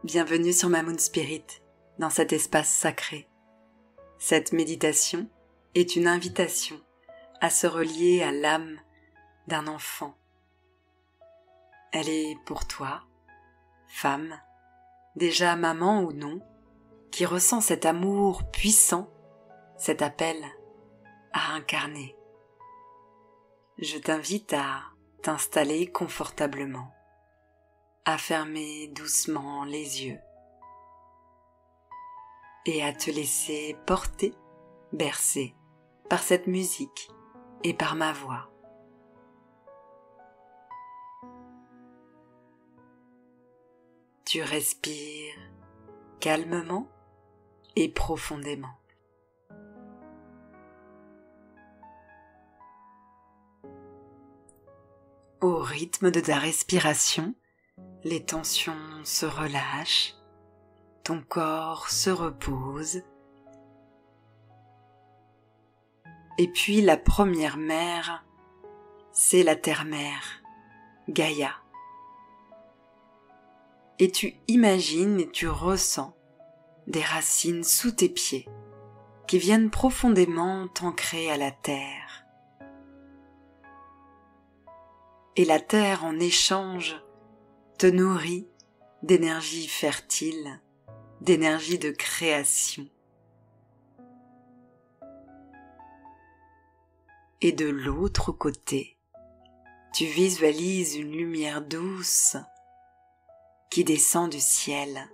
Bienvenue sur ma Moon Spirit, dans cet espace sacré. Cette méditation est une invitation à se relier à l'âme d'un enfant. Elle est pour toi, femme, déjà maman ou non, qui ressent cet amour puissant, cet appel à incarner. Je t'invite à t'installer confortablement, à fermer doucement les yeux et à te laisser porter, bercer par cette musique et par ma voix. Tu respires calmement et profondément. Au rythme de ta respiration, les tensions se relâchent, ton corps se repose, et puis la première mère, c'est la terre-mère, Gaïa. Et tu imagines et tu ressens des racines sous tes pieds qui viennent profondément t'ancrer à la terre. Et la terre en échange te nourrit d'énergie fertile, d'énergie de création. Et de l'autre côté, tu visualises une lumière douce qui descend du ciel,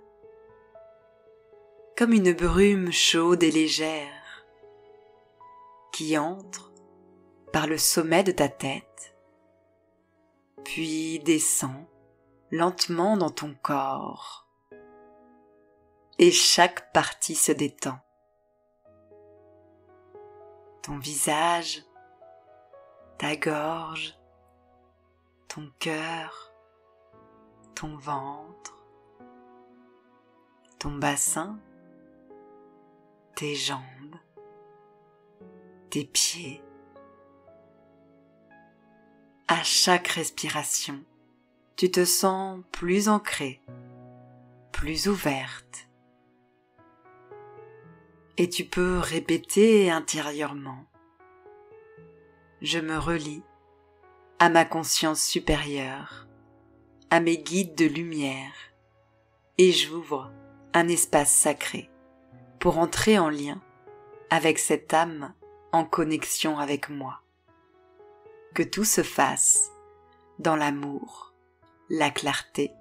comme une brume chaude et légère, qui entre par le sommet de ta tête, puis descend lentement dans ton corps, et chaque partie se détend. Ton visage, ta gorge, ton cœur, ton ventre, ton bassin, tes jambes, tes pieds. À chaque respiration, tu te sens plus ancrée, plus ouverte. Et tu peux répéter intérieurement: je me relie à ma conscience supérieure, à mes guides de lumière, et j'ouvre un espace sacré pour entrer en lien avec cette âme en connexion avec moi. Que tout se fasse dans l'amour, la clarté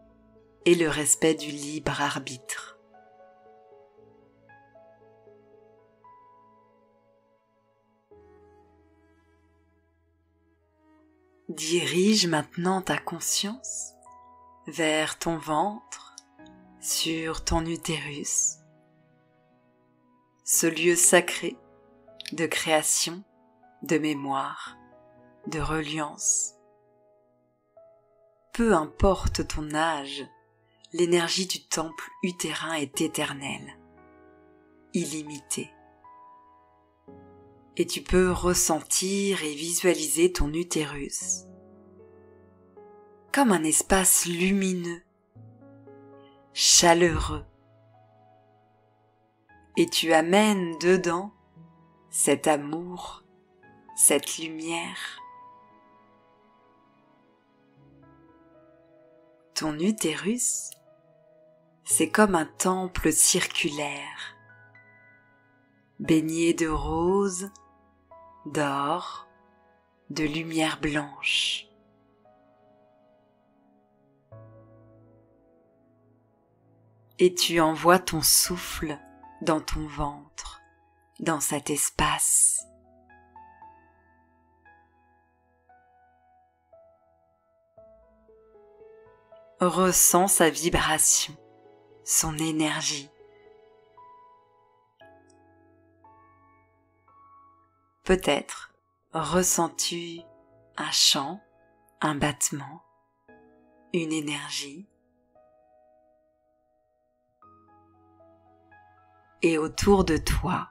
et le respect du libre arbitre. Dirige maintenant ta conscience vers ton ventre, sur ton utérus, ce lieu sacré de création, de mémoire, de reliance. Peu importe ton âge, l'énergie du temple utérin est éternelle, illimitée. Et tu peux ressentir et visualiser ton utérus comme un espace lumineux, chaleureux. Et tu amènes dedans cet amour, cette lumière. Ton utérus, c'est comme un temple circulaire, baigné de roses, d'or, de lumière blanche. Et tu envoies ton souffle dans ton ventre, dans cet espace. Ressens sa vibration, son énergie. Peut-être ressens-tu un chant, un battement, une énergie. Et autour de toi,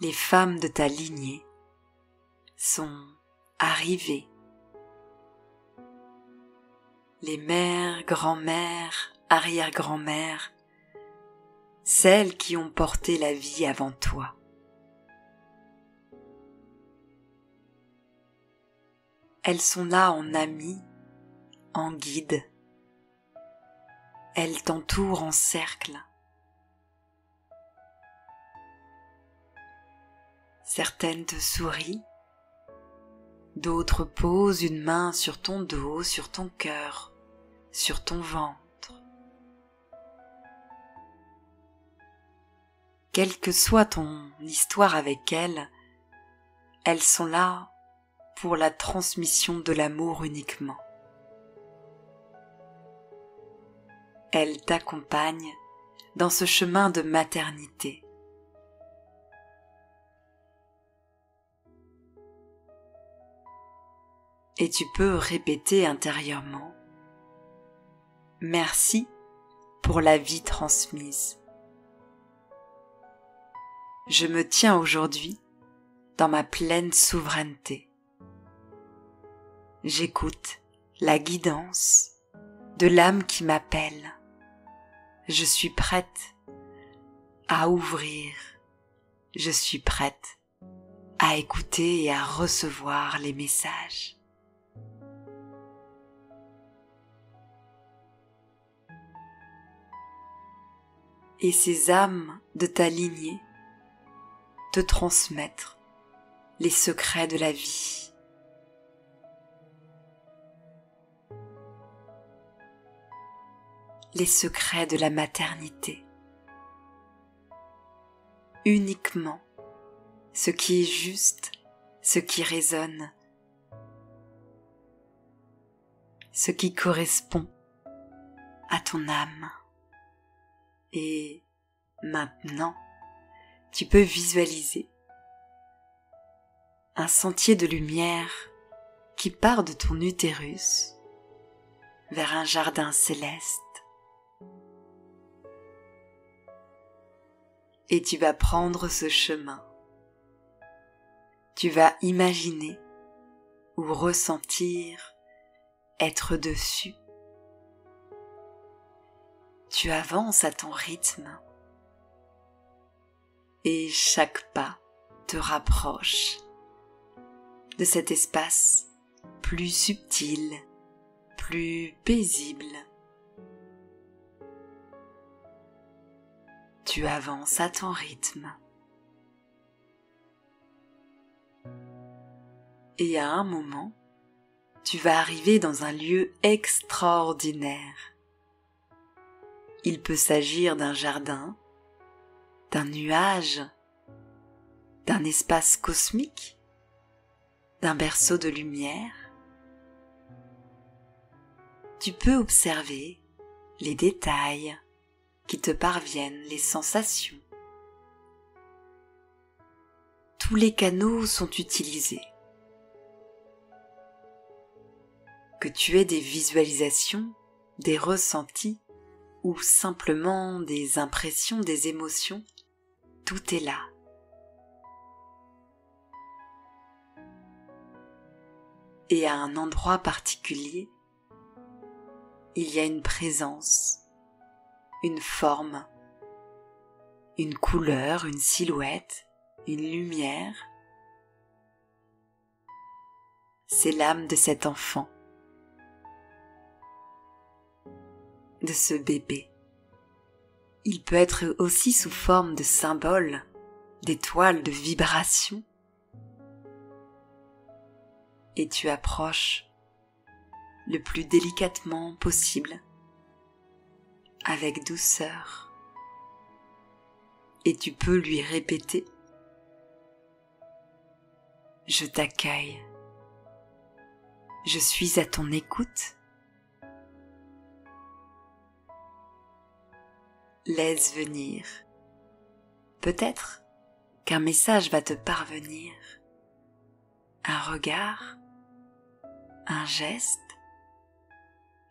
les femmes de ta lignée sont arrivées. Les mères, grand-mères, arrière-grand-mères, celles qui ont porté la vie avant toi. Elles sont là en amies, en guides. Elles t'entourent en cercle. Certaines te sourient, d'autres posent une main sur ton dos, sur ton cœur, sur ton ventre. Quelle que soit ton histoire avec elles, elles sont là pour la transmission de l'amour uniquement. Elles t'accompagnent dans ce chemin de maternité. Et tu peux répéter intérieurement « Merci pour la vie transmise. Je me tiens aujourd'hui dans ma pleine souveraineté. J'écoute la guidance de l'âme qui m'appelle. Je suis prête à ouvrir. Je suis prête à écouter et à recevoir les messages. » Et ces âmes de ta lignée te transmettre les secrets de la vie. Les secrets de la maternité. Uniquement ce qui est juste, ce qui résonne, ce qui correspond à ton âme. Et maintenant, tu peux visualiser un sentier de lumière qui part de ton utérus vers un jardin céleste. Et tu vas prendre ce chemin. Tu vas imaginer ou ressentir être dessus. Tu avances à ton rythme et chaque pas te rapproche de cet espace plus subtil, plus paisible. Tu avances à ton rythme et à un moment, tu vas arriver dans un lieu extraordinaire. Il peut s'agir d'un jardin, d'un nuage, d'un espace cosmique, d'un berceau de lumière. Tu peux observer les détails qui te parviennent, les sensations. Tous les canaux sont utilisés. Que tu aies des visualisations, des ressentis, ou simplement des impressions, des émotions, tout est là. Et à un endroit particulier, il y a une présence, une forme, une couleur, une silhouette, une lumière. C'est l'âme de cet enfant, de ce bébé. Il peut être aussi sous forme de symboles, d'étoiles, de vibrations. Et tu approches le plus délicatement possible, avec douceur. Et tu peux lui répéter « Je t'accueille. Je suis à ton écoute. Laisse venir. Peut-être qu'un message va te parvenir. Un regard, un geste,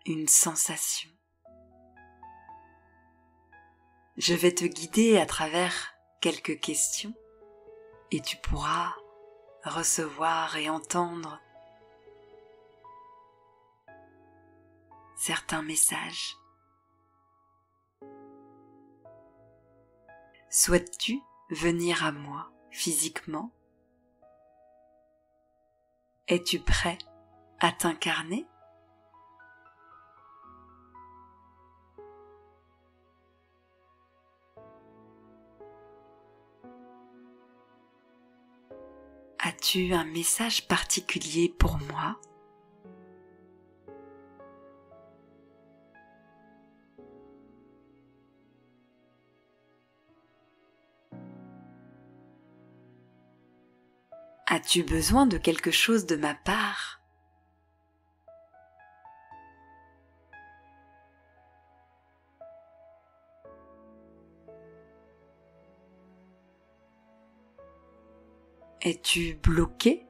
une sensation. Je vais te guider à travers quelques questions et tu pourras recevoir et entendre certains messages. Souhaites-tu venir à moi physiquement? Es-tu prêt à t'incarner? As-tu un message particulier pour moi? As-tu besoin de quelque chose de ma part? Es-tu bloqué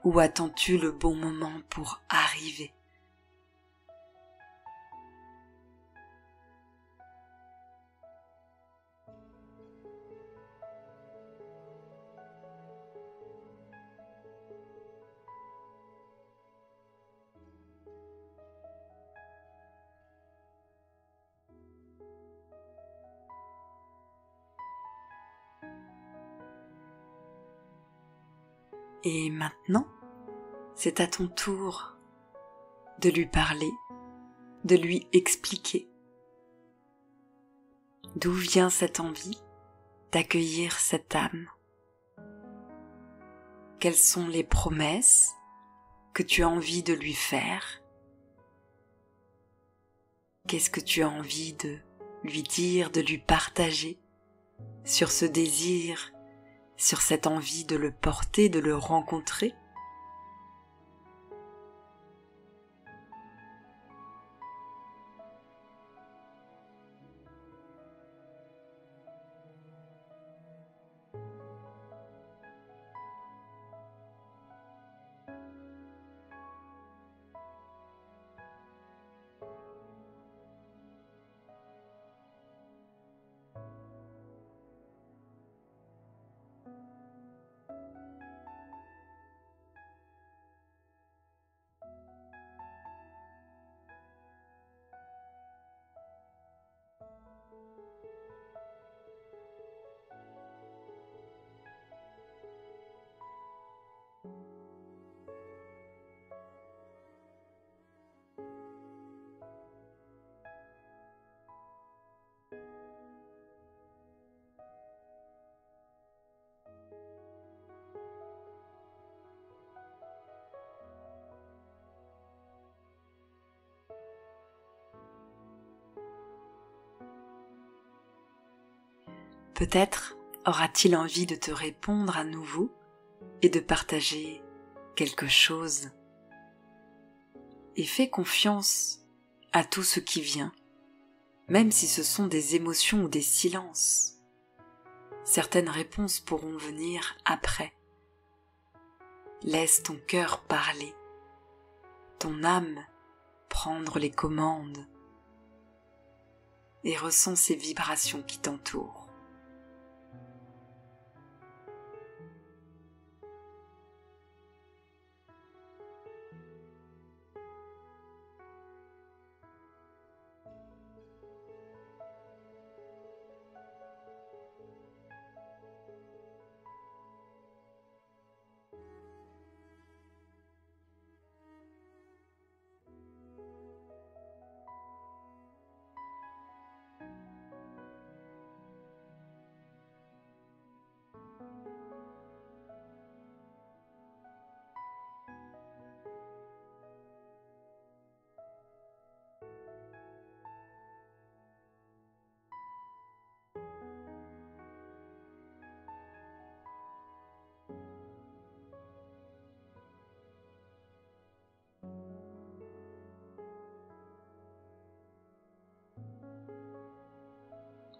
ou attends-tu le bon moment pour arriver? Et maintenant, c'est à ton tour de lui parler, de lui expliquer d'où vient cette envie d'accueillir cette âme. Quelles sont les promesses que tu as envie de lui faire? Qu'est-ce que tu as envie de lui dire, de lui partager sur ce désir, sur cette envie de le porter, de le rencontrer? Peut-être aura-t-il envie de te répondre à nouveau et de partager quelque chose. Et fais confiance à tout ce qui vient, même si ce sont des émotions ou des silences. Certaines réponses pourront venir après. Laisse ton cœur parler, ton âme prendre les commandes et ressens ces vibrations qui t'entourent.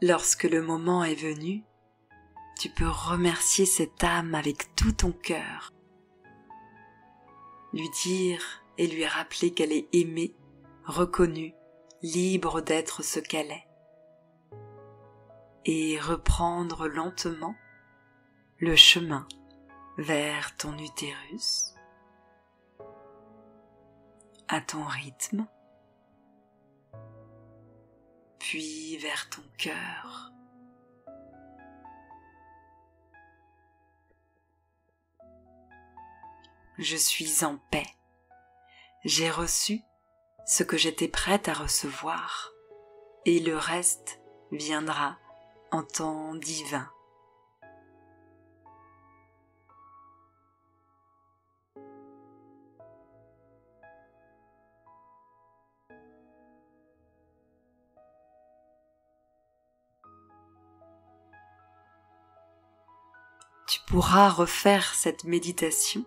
Lorsque le moment est venu, tu peux remercier cette âme avec tout ton cœur, lui dire et lui rappeler qu'elle est aimée, reconnue, libre d'être ce qu'elle est, et reprendre lentement le chemin vers ton utérus, à ton rythme, puis vers ton cœur, je suis en paix. J'ai reçu ce que j'étais prête à recevoir, et le reste viendra en temps divin. Tu pourras refaire cette méditation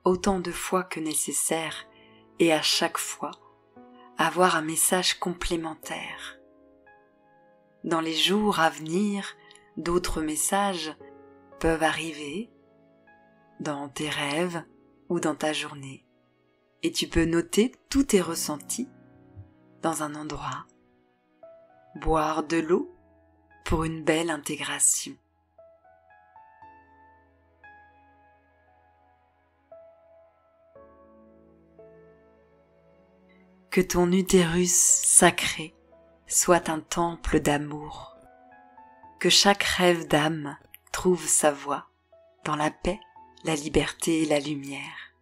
autant de fois que nécessaire et à chaque fois avoir un message complémentaire. Dans les jours à venir, d'autres messages peuvent arriver dans tes rêves ou dans ta journée et tu peux noter tous tes ressentis dans un endroit, boire de l'eau pour une belle intégration. Que ton utérus sacré soit un temple d'amour, que chaque rêve d'âme trouve sa voie dans la paix, la liberté et la lumière.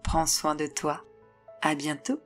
Prends soin de toi, à bientôt.